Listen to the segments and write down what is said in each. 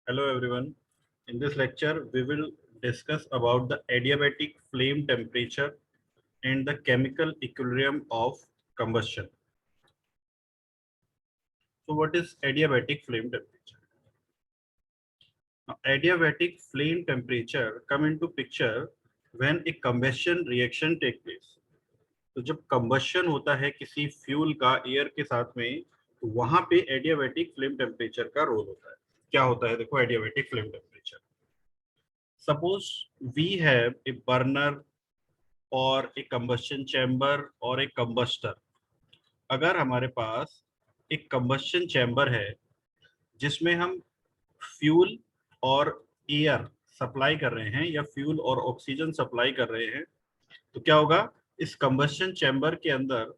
Hello everyone. In this lecture, we will discuss about the adiabatic flame temperature and the chemical equilibrium of combustion. So what is adiabatic flame temperature? Now, adiabatic flame temperature come into picture when a combustion reaction take place. तो जब combustion होता है किसी fuel का air के साथ में, तो वहां पे adiabatic flame temperature का रोल होता है. क्या होता है? देखो adiabatic flame temperature. Suppose we have a burner और एक कंबस्शन चैम्बर और एक कंबस्टर. अगर हमारे पास एक कंबस्शन चैम्बर है जिसमें हम फ्यूल और एयर सप्लाई कर रहे हैं या फ्यूल और ऑक्सीजन सप्लाई कर रहे हैं, तो क्या होगा? इस कंबस्शन चैम्बर के अंदर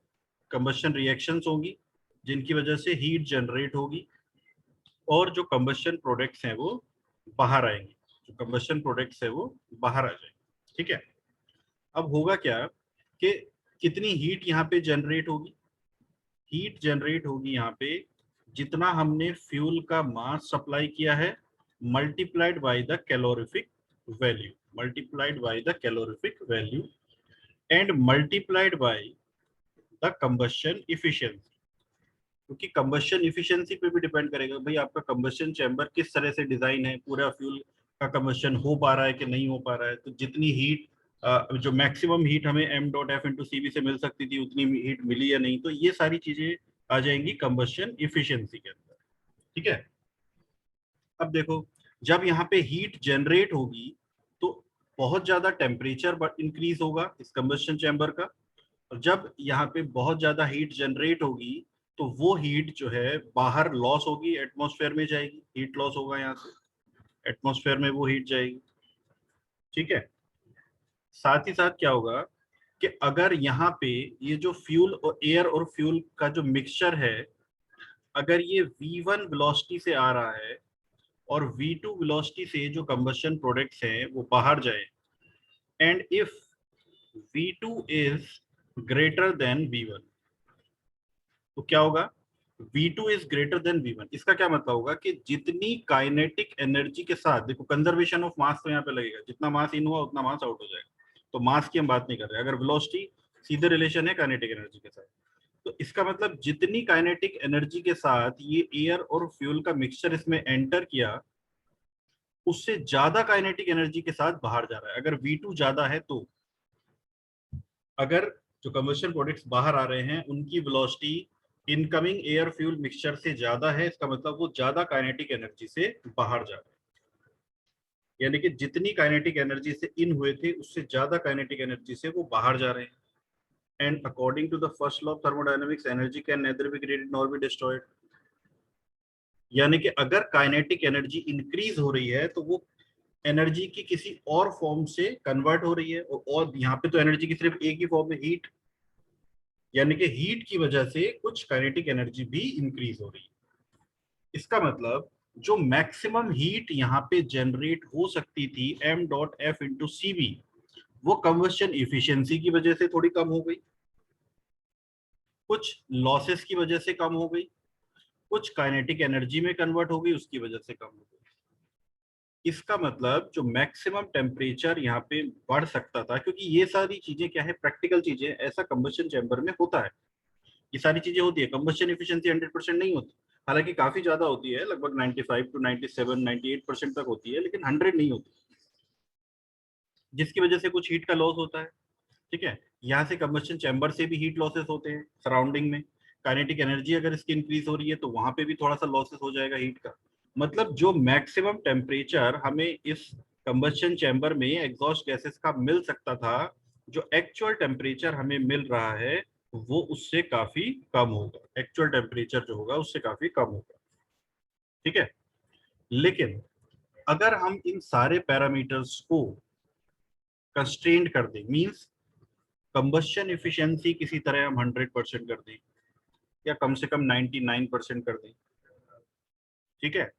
कंबस्शन रिएक्शंस होंगी जिनकी वजह से हीट जनरेट होगी और जो कंबस्शन प्रोडक्ट्स हैं वो बाहर आएंगे. जो कंबस्शन प्रोडक्ट्स है वो बाहर आ जाएंगे. ठीक है. अब होगा क्या कि कितनी हीट यहाँ पे जनरेट होगी? हीट जनरेट होगी यहाँ पे जितना हमने फ्यूल का मास सप्लाई किया है multiplied by the calorific value, multiplied by the calorific value and multiplied by the combustion efficiency. क्योंकि कंबस्शन इफिशिएंसी पे भी डिपेंड करेगा भाई आपका कंबस्शन चैम्बर किस तरह से डिजाइन है, पूरा फ्यूल का कंबस्शन हो पा रहा है कि नहीं हो पा रहा है. तो जितनी हीट जो मैक्सिमम हीट हमें m dot F into C B से मिल सकती थी उतनी हीट मिली या नहीं, तो ये सारी चीजें आ जाएंगी कंबस्शन इफिशिएंसी के अंदर. ठीक है. अब देखो, जब यहाँ पे हीट जनरेट होगी तो बहुत ज्यादा टेम्परेचर इंक्रीज होगा इस कंबस्शन चैम्बर का. और जब यहाँ पे बहुत ज्यादा हीट जनरेट होगी तो वो हीट जो है बाहर लॉस होगी, एटमॉस्फेयर में जाएगी. हीट लॉस होगा, यहाँ से एटमॉस्फेयर में वो हीट जाएगी. ठीक है. साथ ही साथ क्या होगा कि अगर यहाँ पे ये जो फ्यूल और एयर और फ्यूल का जो मिक्सचर है, अगर ये V1 वेलोसिटी से आ रहा है और V2 वेलोसिटी से जो कंबस्शन प्रोडक्ट्स हैं वो बाहर जाए, and if V2 is greater than V1, तो क्या होगा? V2 is greater than V1. इसका क्या मतलब होगा कि जितनी काइनेटिक एनर्जी के साथ, देखो कंजर्वेशन ऑफ मास तो यहाँ पे लगेगा, जितना मास इन हुआ उतना मास आउट हो जाएगा. तो मास की हम बात नहीं कर रहे. अगर वेलोसिटी सीधे रिलेशन है काइनेटिक एनर्जी के साथ, तो इसका मतलब जितनी काइनेटिक एनर्जी के साथ ये एयर और फ्यूल का मिक्सचर इसमें एंटर किया उससे ज्यादा काइनेटिक एनर्जी के साथ बाहर जा रहा है. अगर V2 ज्यादा है तो, अगर जो कंबशन प्रोडक्ट्स बाहर आ रहे हैं उनकी velocity incoming air fuel mixture से ज्यादा है, इसका मतलब वो ज्यादा काइनेटिक एनर्जी से बाहर जा रहे हैं. यानी कि जितनी काइनेटिक एनर्जी से इन हुए थे उससे ज्यादा काइनेटिक एनर्जी से वो बाहर जा रहे हैं. And according to the first law of thermodynamics, energy can neither be created nor be destroyed. यानी कि अगर काइनेटिक एनर्जी इंक्रीज हो रही है तो वो एनर्जी की किसी और फॉर्म से कन्वर्ट हो रही है, और यहाँ पे तो एनर्जी की सिर्फ एक ही फॉर्म है, हीट. यानी कि हीट की वजह से कुछ काइनेटिक एनर्जी भी इंक्रीज हो रही है. इसका मतलब जो मैक्सिमम हीट यहाँ पे जनरेट हो सकती थी m dot F into C B, वो कंबस्शन इफिशियंसी की वजह से थोड़ी कम हो गई, कुछ लॉसेस की वजह से कम हो गई, कुछ काइनेटिक एनर्जी में कन्वर्ट हो गई उसकी वजह से कम हो गई. इसका मतलब जो मैक्सिमम टेम्परेचर यहाँ पे बढ़ सकता था, क्योंकि ये सारी चीजें क्या है, प्रैक्टिकल चीजें, ऐसा कंबस्शन चैम्बर में होता है. ये सारी चीजें होती है. कंबस्शन एफिशिएंसी 100% नहीं होती, हालांकि काफी ज्यादा होती है, लगभग 95 टू 97 98% तक होती है, लेकिन 100 नहीं होती, जिसकी वजह से कुछ हीट का लॉस होता है. ठीक है. यहाँ से कंबस्शन चैम्बर से भी हीट लॉसेस होते हैं सराउंडिंग में. काइनेटिक एनर्जी अगर इसकी इंक्रीज हो रही है तो वहां पे भी थोड़ा सा लॉसेस हो जाएगा हीट का. मतलब जो मैक्सिमम टेम्परेचर हमें इस कंबस्शन चैम्बर में एग्जॉस्ट गैसेस का मिल सकता था, जो एक्चुअल टेम्परेचर हमें मिल रहा है वो उससे काफी कम होगा. एक्चुअल टेम्परेचर जो होगा उससे काफी कम होगा. ठीक है. लेकिन अगर हम इन सारे पैरामीटर्स को कंस्ट्रेंड कर दें, मींस कंबस्शन एफिशिएंसी किसी तरह हम 100% कर दें या कम से कम 99% कर दें. ठीक है.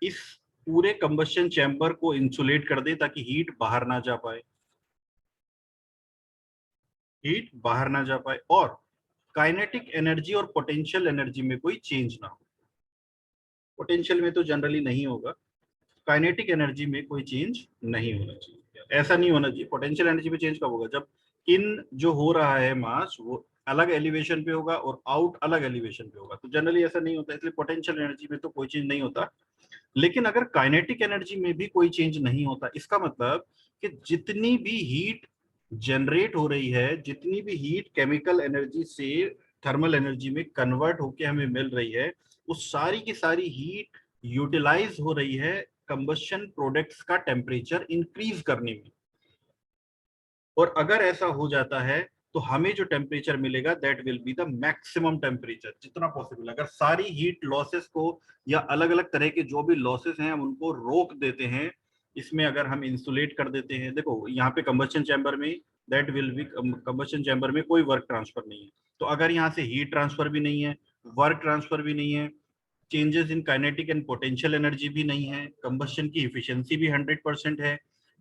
इस पूरे कंबस्शन चैम्बर को इंसुलेट कर दें ताकि हीट बाहर ना जा पाए, हीट बाहर ना जा पाए, और काइनेटिक एनर्जी और पोटेंशियल एनर्जी में कोई चेंज ना हो. पोटेंशियल में तो जनरली नहीं होगा, काइनेटिक एनर्जी में कोई चेंज नहीं होना चाहिए। ऐसा नहीं होना चाहिए। पोटेंशियल एनर्जी में चेंज कब होगा? जब इन जो हो रहा है मास वो अलग एलिवेशन पे होगा और आउट अलग एलिवेशन पे होगा। तो जनरली ऐसा नहीं होता, इसलिए पोटेंशियल एनर्जी में तो कोई चेंज नहीं होता। लेकिन अगर काइनेटिक एनर्जी में भी कोई चेंज नहीं होता, इसका मतलब कि जितनी भी हीट जनरेट हो रही है, जितनी भी हीट केमिकल एनर्जी से थर्मल एनर्जी में कन्वर्ट होके हमें मिल रही है, उस सारी की सारी हीट यूटिलाइज हो रही है कंबशन प्रोडक्ट्स का टेम्परेचर इंक्रीज करने में। और अगर ऐसा हो जाता है तो हमें जो टेम्परेचर मिलेगा that will be the maximum temperature जितना पॉसिबल। अगर सारी हीट लॉसेस को या अलग अलग तरह के जो भी लॉसेस हैं हम उनको रोक देते हैं, इसमें अगर हम इंसुलेट कर देते हैं, देखो यहाँ पे कंबशन चैम्बर में that will be, combustion chamber में कोई वर्क ट्रांसफर नहीं है। तो अगर यहाँ से हीट ट्रांसफर भी नहीं है, वर्क ट्रांसफर भी नहीं है, changes in kinetic and potential energy भी नहीं है, कंबशन की इफिशियंसी भी 100% है,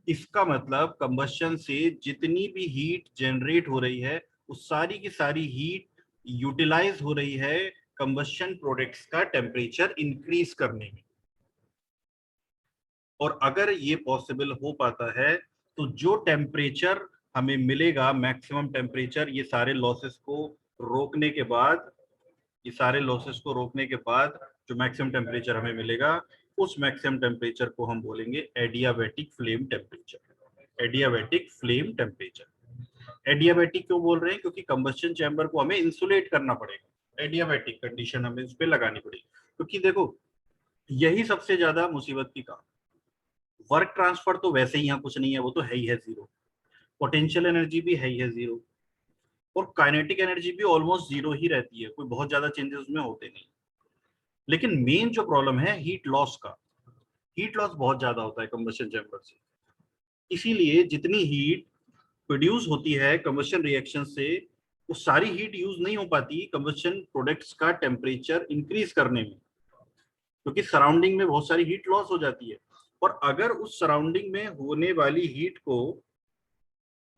इसका मतलब कंबशन से जितनी भी हीट जनरेट हो रही है उस सारी की सारी हीट यूटिलाइज हो रही है कंबशन प्रोडक्ट्स का टेम्परेचर इंक्रीज करने में। और अगर ये पॉसिबल हो पाता है तो जो टेम्परेचर हमें मिलेगा मैक्सिमम टेम्परेचर, ये सारे लॉसेस को रोकने के बाद, ये सारे लॉसेस को रोकने के बाद जो मैक्सिमम टेम्परेचर हमें मिलेगा उस मैक्सिमम टेम्परेचर को हम बोलेंगे adiabatic flame temperature. Adiabatic flame temperature. Adiabatic क्यों बोल रहे हैं? क्योंकि कंबशन चैम्बर को हमें इंसुलेट करना पड़ेगा, एडियाबैटिक कंडीशन हमें उस पर लगानी पड़ेगी। क्योंकि देखो यही सबसे ज्यादा मुसीबत की काम। वर्क ट्रांसफर तो वैसे ही यहाँ कुछ नहीं है, वो तो है ही है जीरो। पोटेंशियल एनर्जी भी है ही है जीरो, और काइनेटिक एनर्जी भी ऑलमोस्ट जीरो ही रहती है, कोई बहुत ज्यादा चेंजेस उसमें होते नहीं। लेकिन मेन जो प्रॉब्लम है हीट लॉस का, हीट लॉस बहुत ज्यादा होता है कंबशन चैम्बर से। इसीलिए जितनी हीट प्रोड्यूस होती है कंबशन रिएक्शन से वो सारी हीट यूज नहीं हो पाती कंबशन प्रोडक्ट्स का टेम्परेचर इंक्रीज करने में, क्योंकि सराउंडिंग में बहुत सारी हीट लॉस हो जाती है। और अगर उस सराउंडिंग में होने वाली हीट को,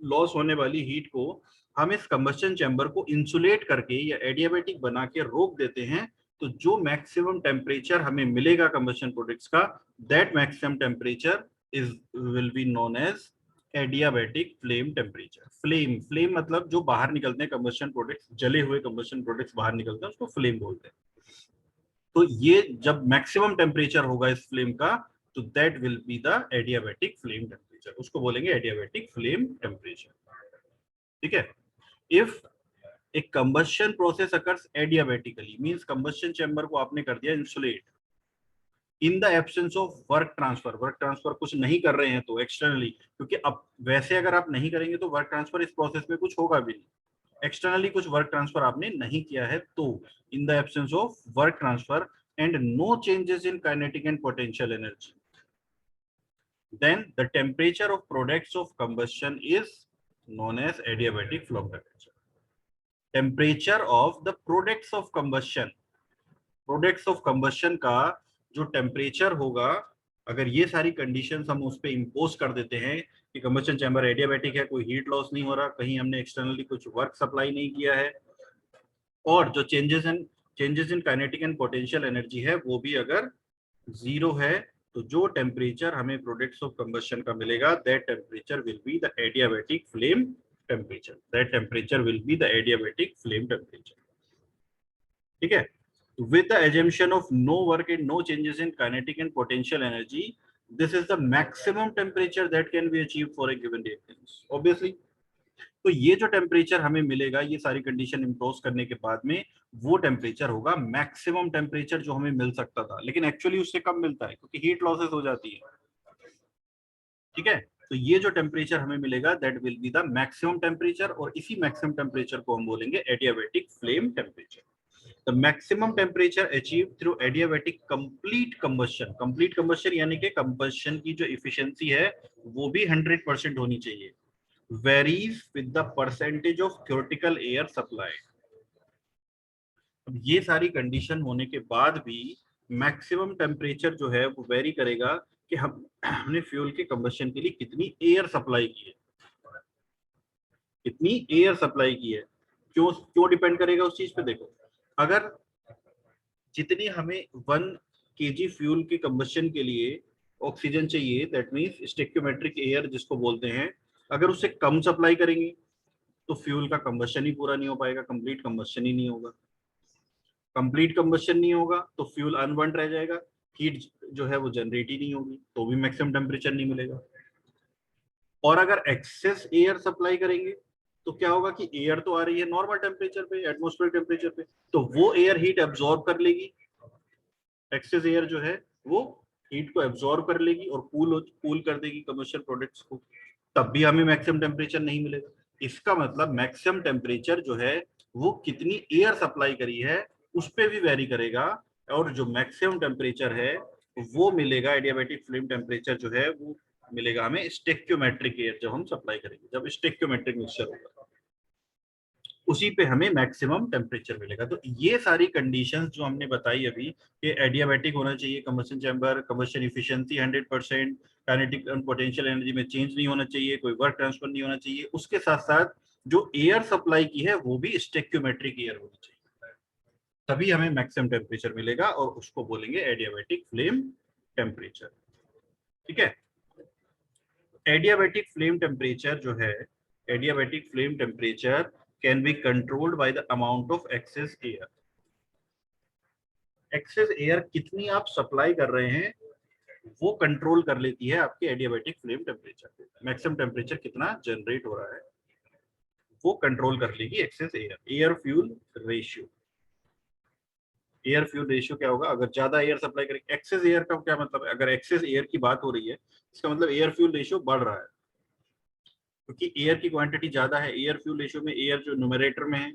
लॉस होने वाली हीट को हम इस कंबशन चैम्बर को इंसुलेट करके या एडियाबैटिक बना के रोक देते हैं, तो जो मैक्सिमम टेम्परेचर हमें मिलेगा कंबशन प्रोडक्ट्स का, that maximum temperature is will be known as adiabatic flame temperature. Flame, flame मतलब जो बाहर निकलते हैं कंबशन प्रोडक्ट्स, जले हुए कंबशन प्रोडक्ट्स बाहर निकलते हैं उसको फ्लेम बोलते हैं। तो ये जब मैक्सिमम टेम्परेचर होगा इस फ्लेम का तो that will be the adiabatic flame temperature, उसको बोलेंगे एडियाबैटिक फ्लेम टेम्परेचर। ठीक है। If a combustion process occurs adiabatically means combustion chamber को आपने कर दिया insulate in the absence of work transfer, work transfer कुछ नहीं कर रहे हैं तो एक्सटर्नली, क्योंकि अब वैसे अगर आप नहीं करेंगे तो वर्क ट्रांसफर इस प्रोसेस में कुछ होगा भी नहीं, एक्सटर्नली कुछ वर्क ट्रांसफर आपने नहीं किया है तो in the absence of work transfer and no changes in kinetic and potential energy, then the temperature of products of combustion is known as adiabatic flame temperature. Temperature of the products of combustion, products of combustion का जो temperature होगा, अगर ये सारी conditions हम उस पर impose कर देते हैं कि कंबशन चैम्बर एडियाबैटिक है, कोई हीट लॉस नहीं हो रहा, कहीं हमने एक्सटर्नली कुछ वर्क सप्लाई नहीं किया है, और जो changes in kinetic and potential energy है वो भी अगर जीरो है, तो जो टेम्परेचर हमें प्रोडक्ट्स ऑफ कंबशन का मिलेगा that temperature will be the adiabatic flame temperature, that temperature will be the adiabatic flame temperature. ठीक है। with the assumption of no work and no changes in kinetic and potential energy, this is the maximum temperature that can be achieved for a given reactance obviously। तो ये जो temperature हमें मिलेगा ये सारी condition impose करने के बाद में, वो टेम्परेचर होगा मैक्सिमम टेम्परेचर जो हमें मिल सकता था, लेकिन एक्चुअली उससे कम मिलता है क्योंकि हीट लॉसेस हो जाती है। ठीक है। तो ये जो टेम्परेचर हमें मिलेगा that will be the maximum temperature, और इसी मैक्सिमम टेम्परेचर को हम बोलेंगे adiabatic flame temperature. The maximum temperature achieved through adiabatic complete combustion, complete combustion यानी कि combustion की जो efficiency है वो भी 100% होनी चाहिए, varies with the percentage of theoretical air supply। अब ये सारी कंडीशन होने के बाद भी मैक्सिमम टेम्परेचर जो है वो वेरी करेगा कि हमने फ्यूल के कंबशन के लिए कितनी एयर सप्लाई की है, कितनी एयर सप्लाई की है। क्यों क्यों डिपेंड करेगा उस चीज पे? देखो अगर जितनी हमें 1 kg फ्यूल के कंबशन के लिए ऑक्सीजन चाहिए, दैट मीन्स स्टोइकियोमेट्रिक एयर जिसको बोलते हैं, अगर उससे कम सप्लाई करेंगे तो फ्यूल का कंबशन ही पूरा नहीं हो पाएगा, कंप्लीट कंबशन ही नहीं होगा। कंप्लीट कंबशन नहीं होगा तो फ्यूल अनबर्न रह जाएगा, हीट जो है वो जनरेट ही नहीं होगी, तो भी मैक्सिमम टेम्परेचर नहीं मिलेगा। और अगर एक्सेस एयर सप्लाई करेंगे तो क्या होगा कि एयर तो आ रही है नॉर्मल टेम्परेचर पे, एटमॉस्फेयर टेम्परेचर पे, तो वो एयर हीट एब्जॉर्ब कर लेगी, एक्सेस एयर जो है वो हीट को एब्जॉर्ब कर लेगी और कूल कर देगी कमर्शियल प्रोडक्ट्स को, तब भी हमें मैक्सिमम टेम्परेचर नहीं मिलेगा। इसका मतलब मैक्सिमम टेम्परेचर जो है वो कितनी एयर सप्लाई करी है उस पर भी वेरी करेगा, और जो मैक्सिमम टेम्परेचर है वो मिलेगा, एडियाबैटिक फ्लेम टेम्परेचर जो है वो मिलेगा हमें स्टोइकियोमेट्रिक एयर जब हम सप्लाई करेंगे, जब स्टोइकियोमेट्रिक मिक्सचर होगा उसी पे हमें मैक्सिमम टेम्परेचर मिलेगा। तो ये सारी कंडीशंस जो हमने बताई अभी कि एडियाबैटिक होना चाहिए combustion chamber, combustion efficiency 100%, kinetic and potential energy में चेंज नहीं होना चाहिए, कोई वर्क ट्रांसफर नहीं होना चाहिए, उसके साथ साथ जो एयर सप्लाई की है वो भी स्टोइकियोमेट्रिक एयर होनी चाहिए, तभी हमें मैक्सिमम टेम्परेचर मिलेगा और उसको बोलेंगे एडियाबैटिक फ्लेम टेम्परेचर। ठीक है, एडियाबैटिक फ्लेम टेम्परेचर जो है, adiabatic flame temperature can be controlled by the amount of excess air. Excess air कितनी आप सप्लाई कर रहे हैं वो कंट्रोल कर लेती है आपके एडियाबैटिक फ्लेम टेम्परेचर को, मैक्सिमम टेम्परेचर कितना जनरेट हो रहा है वो कंट्रोल कर लेगी excess air. Air fuel ratio, air fuel ratio क्या होगा, अगर ज्यादा एयर सप्लाई करें, एक्सेस एयर का क्या मतलब है, अगर एक्सेस एयर की बात हो रही है इसका मतलब एयर फ्यूल रेशियो बढ़ रहा है, क्योंकि एयर की क्वांटिटी ज्यादा है, एयर फ्यूल रेशियो में एयर जो न्यूमरेटर में है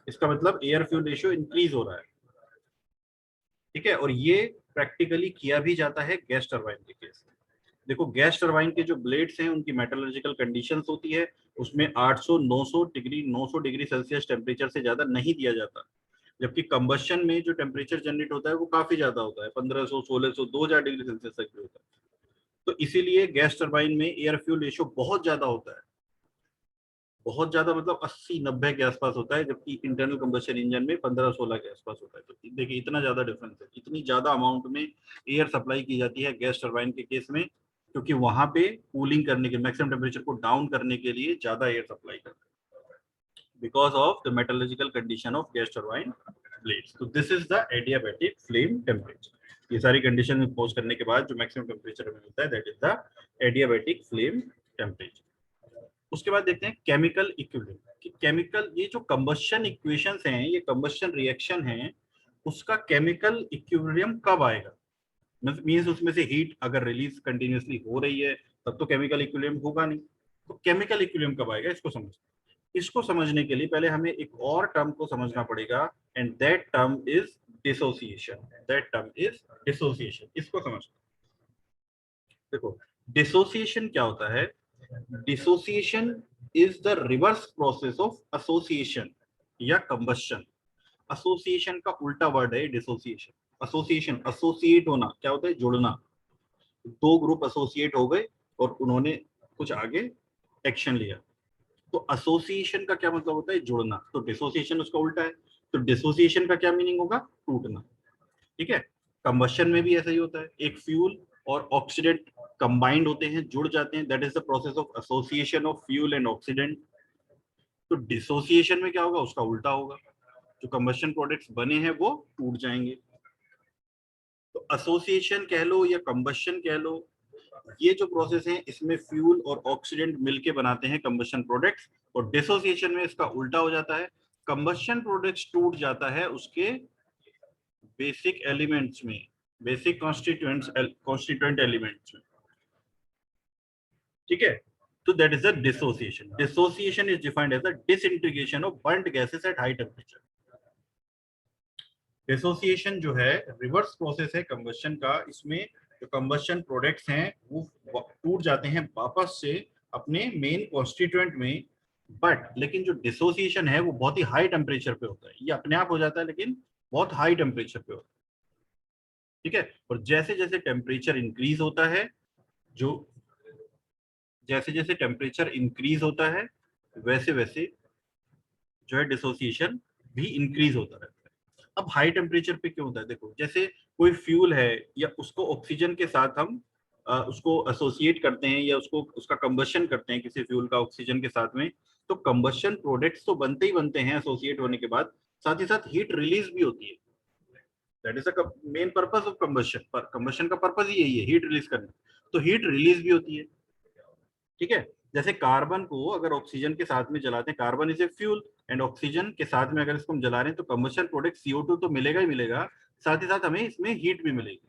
इसका मतलब एयर फ्यूल रेशियो इंक्रीज हो रहा है। ठीक है, और ये प्रैक्टिकली किया भी जाता है गैस टरबाइन के केस में। देखो गैस टरबाइन के जो ब्लेड्स हैं उनकी मेटलर्जिकल कंडीशंस होती है, उसमें 800 900 डिग्री 900 डिग्री सेल्सियस टेम्परेचर से ज्यादा नहीं दिया जाता, जबकि कंबशन में जो टेम्परेचर जनरेट होता है वो काफी ज्यादा होता है, 1500 1600 2000 डिग्री सेल्सियस तक भी होता है। तो इसीलिए गैस टरबाइन में एयर फ्यूल रेशियो बहुत ज्यादा होता है, बहुत ज्यादा मतलब 80 90 के आसपास होता है, जबकि इंटरनल कंबशन इंजन में 15 16 के आसपास होता है। तो देखिए इतना ज्यादा डिफरेंस है, इतनी ज्यादा अमाउंट में एयर सप्लाई की जाती है गैस टरबाइन के केस में, क्योंकि वहां पे कूलिंग करने के, मैक्सिमम टेम्परेचर को डाउन करने के लिए ज्यादा एयर सप्लाई करते हैं, because of the metallurgical condition of gas turbine blades. तो this is the adiabatic flame temperature. ये सारी कंडीशन में पोज करने के बाद जो मैक्सिमम टेम्परेचर हमें मिलता है that is the adiabatic flame temperature. उसके बाद देखते हैं केमिकल इक्विलिब्रियम, कि केमिकल, ये जो कंबशन इक्वेशंस हैं, ये कंबशन रिएक्शन है, उसका केमिकल इक्विलिब्रियम कब आएगा, मींस उसमें से हीट अगर रिलीज कंटिन्यूअसली हो रही है तब तो केमिकल इक्विलिब्रियम होगा नहीं, तो केमिकल इक्विलिब्रियम कब आएगा इसको समझने के लिए पहले हमें एक और टर्म को समझना पड़ेगा, and that term is dissociation. That term is dissociation, इसको समझ, देखो डिसोसिएशन क्या होता है, dissociation is the reverse process of association या कंबशन। एसोसिएशन का उल्टा वर्ड है डिसोसिएशन। एसोसिएशन, एसोसिएट होना, क्या होता है, जुड़ना, दो ग्रुप एसोसिएट हो गए और उन्होंने कुछ आगे एक्शन लिया, तो एसोसिएशन का क्या मतलब होता है, जुड़ना, तो डिसोसिएशन उसका उल्टा है। तो डिसोसिएशन का क्या मीनिंग होगा, टूटना। ठीक है, कंबशन में भी ऐसा ही होता है, एक फ्यूल और ऑक्सीडेंट कंबाइंड होते हैं, जुड़ जाते हैं, that is the process of association of fuel and oxidant. तो डिसोसिएशन में क्या होगा, उसका उल्टा होगा, जो कंबशन प्रोडक्ट्स बने हैं वो टूट जाएंगे। तो एसोसिएशन कह लो या कंबशन कह लो, ये जो प्रोसेस है इसमें फ्यूल और ऑक्सीडेंट मिलके बनाते हैं कंबशन प्रोडक्ट्स, और डिसोसिएशन में इसका उल्टा हो जाता है, कंबशन प्रोडक्ट्स टूट जाता है उसके बेसिक एलिमेंट्स में, बेसिक कॉन्स्टिट्यूएंट एलिमेंट्स में। ठीक है, तो that is the dissociation. Dissociation is defined as the disintegration of burned gases at high temperature. Dissociation जो है रिवर्स प्रोसेस है कंबशन का, इसमें जो कंबशन प्रोडक्ट्स हैं वो टूट जाते हैं वापस से अपने मेन कॉन्स्टिट्यूएंट में, बट लेकिन जो डिसोसिएशन है वो बहुत ही हाई टेम्परेचर पे होता है, ये अपने आप हो जाता है लेकिन बहुत हाई टेम्परेचर पे होता है। ठीक है, और जैसे जैसे टेम्परेचर इंक्रीज होता है, जो जैसे जैसे टेम्परेचर इंक्रीज होता है वैसे वैसे जो है डिसोसिएशन भी इंक्रीज होता रहता है। अब हाई टेम्परेचर पे क्यों होता है, देखो जैसे कोई फ्यूल है या उसको ऑक्सीजन के साथ हम उसको एसोसिएट करते हैं या उसको उसका कंबशन करते हैं किसी फ्यूल का ऑक्सीजन के साथ में, तो कंबशन प्रोडक्ट्स तो बनते ही बनते हैं एसोसिएट होने के बाद, साथ ही साथ हीट रिलीज भी होती है। That is a main purpose of combustion. पर कंबशन का पर्पस ही यही है, हीट रिलीज करना। तो हीट रिलीज भी होती है। ठीक है, जैसे कार्बन को अगर ऑक्सीजन के साथ में जलाते हैं, carbon is a fuel and oxygen के साथ में अगर इसको हम जला रहे हैं तो कंबशन प्रोडक्ट CO2 तो मिलेगा ही मिलेगा, साथ ही साथ हमें इसमें हीट भी मिलेगी।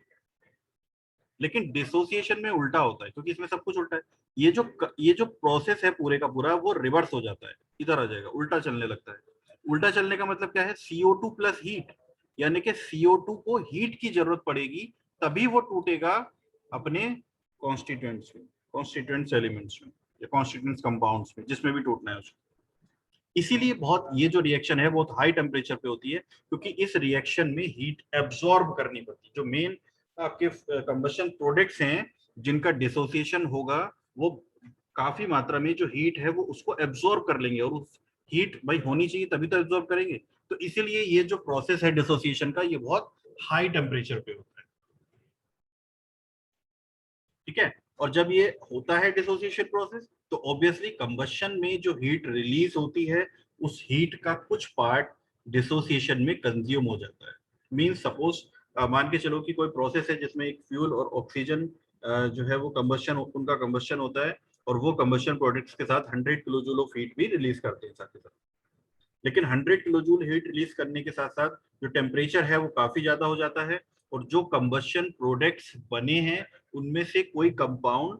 लेकिन डिसोसिएशन में उल्टा होता है, क्योंकि इसमें सब कुछ उल्टा है। ये जो प्रोसेस है पूरे का पूरा वो रिवर्स हो जाता है, इधर आ जाएगा, उल्टा चलने लगता है। उल्टा चलने का मतलब क्या है, CO2 प्लस हीट, यानी कि CO2 को हीट की जरूरत पड़ेगी तभी वो टूटेगा अपने कॉन्स्टिट्यूएंट्स में, कॉन्स्टिट्यूएंट्स एलिमेंट्स में या कॉन्स्टिट्यूएंट्स कंपाउंड्स में, जिसमें भी टूटना है उसको। इसीलिए बहुत ये जो रिएक्शन है बहुत हाई टेम्परेचर पे होती है, क्योंकि इस रिएक्शन में हीट एब्जॉर्ब करनी पड़ती है। जो मेन आपके कंबशन प्रोडक्ट्स हैं जिनका डिसोसिएशन होगा, वो काफी मात्रा में जो हीट है वो उसको एब्जॉर्ब कर लेंगे, और उस हीट भाई होनी चाहिए तभी तो एब्जॉर्ब करेंगे। तो इसीलिए ये जो प्रोसेस है डिसोसिएशन का, ये बहुत हाई टेम्परेचर पे होता है। ठीक है, और जब ये होता है डिसोसिएशन प्रोसेस, तो ऑब्वियसली कंबशन में जो हीट रिलीज होती है, उस हीट का कुछ पार्ट डिसोसिएशन में कंज्यूम हो जाता है। मीन सपोज मान के चलो कि कोई प्रोसेस है जिसमें एक फ्यूल और ऑक्सीजन जो है वो कंबशन, उनका कंबशन होता है, और वो कंबशन प्रोडक्ट्स के साथ 100 किलो जूल ऑफ हीट भी रिलीज करते हैं साथ ही साथ। लेकिन 100 किलो जूल हीट रिलीज करने के साथ साथ जो टेम्परेचर है वो काफी ज्यादा हो जाता है, और जो कंबशन प्रोडक्ट्स बने हैं उनमें से कोई कंपाउंड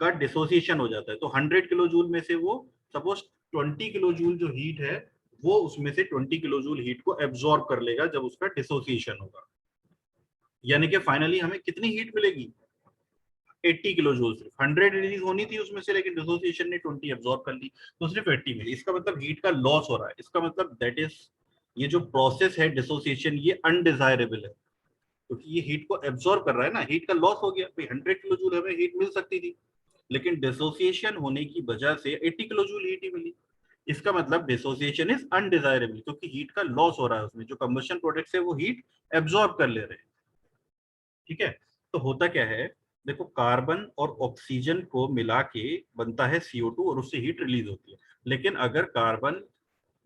का डिसोसिएशन हो जाता है। तो 100 किलो जूल में से वो सपोज 20 किलो जूल जो हीट है, वो उसमें से 20 किलो जूल हीट को एब्जॉर्ब कर लेगा जब उसका डिसोसिएशन होगा। यानी कि फाइनली हमें कितनी हीट मिलेगी, 80 किलो जूल। सिर्फ 100 रिलीज होनी थी उसमें से, लेकिन डिसोसिएशन ने 20 एब्जॉर्ब कर ली, तो सिर्फ 80 मिली। इसका मतलब हीट का लॉस हो रहा है। इसका मतलब दैट इज, ये जो प्रोसेस है डिसोसिएशन, ये अनडिजायरेबल है, क्योंकि ये हीट को एब्जॉर्ब कर रहा है ना, हीट का लॉस हो गया। भाई 100 किलो जूल हमें हीट मिल सकती थी, लेकिन डिसोसिएशन होने की वजह से 80 किलो जूल हीट ही मिली। इसका मतलब डिसोसिएशन इज अनडिजायरेबल, क्योंकि हीट का लॉस हो रहा है उसमें, जो कंबशन प्रोडक्ट्स है वो हीट एब्जॉर्ब कर ले रहे हैं। ठीक है, तो होता क्या है, देखो कार्बन और ऑक्सीजन को मिला के बनता है CO2 और उससे हीट रिलीज होती है। लेकिन अगर कार्बन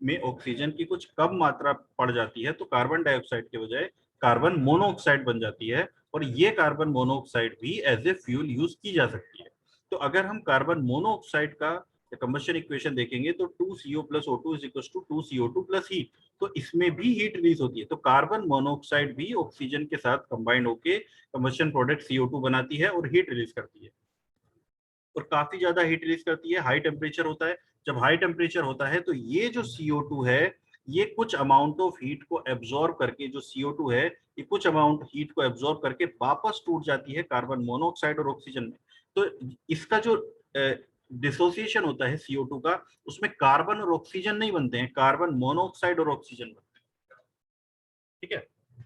में ऑक्सीजन की कुछ कम मात्रा पड़ जाती है तो कार्बन डाइऑक्साइड के बजाय कार्बन मोनोऑक्साइड बन जाती है, और ये कार्बन मोनोऑक्साइड भी एज ए फ्यूल यूज की जा सकती है। तो अगर हम कार्बन मोनोऑक्साइड का कंबशन इक्वेशन देखेंगे तो 2CO plus O2 is equal to 2CO2 plus heat, तो इसमें भी हीट रिलीज होती है। तो कार्बन मोनोऑक्साइड भी ऑक्सीजन के साथ कंबाइन होके कंबशन प्रोडक्ट CO2 बनाती है और हीट रिलीज करती है, और काफी ज्यादा हीट रिलीज करती है। हाई टेम्परेचर होता है, जब हाई टेम्परेचर होता है तो ये जो CO2 है, ये कुछ अमाउंट ऑफ हीट को एब्जॉर्ब करके, जो CO2 है ये कुछ अमाउंट हीट को एब्जॉर्ब करके वापस टूट जाती है कार्बन मोनोऑक्साइड और ऑक्सीजन में। तो इसका जो डिसोसिएशन होता है CO2 का, उसमें कार्बन और ऑक्सीजन नहीं बनते हैं, कार्बन मोनोऑक्साइड और ऑक्सीजन बनते हैं। ठीक है,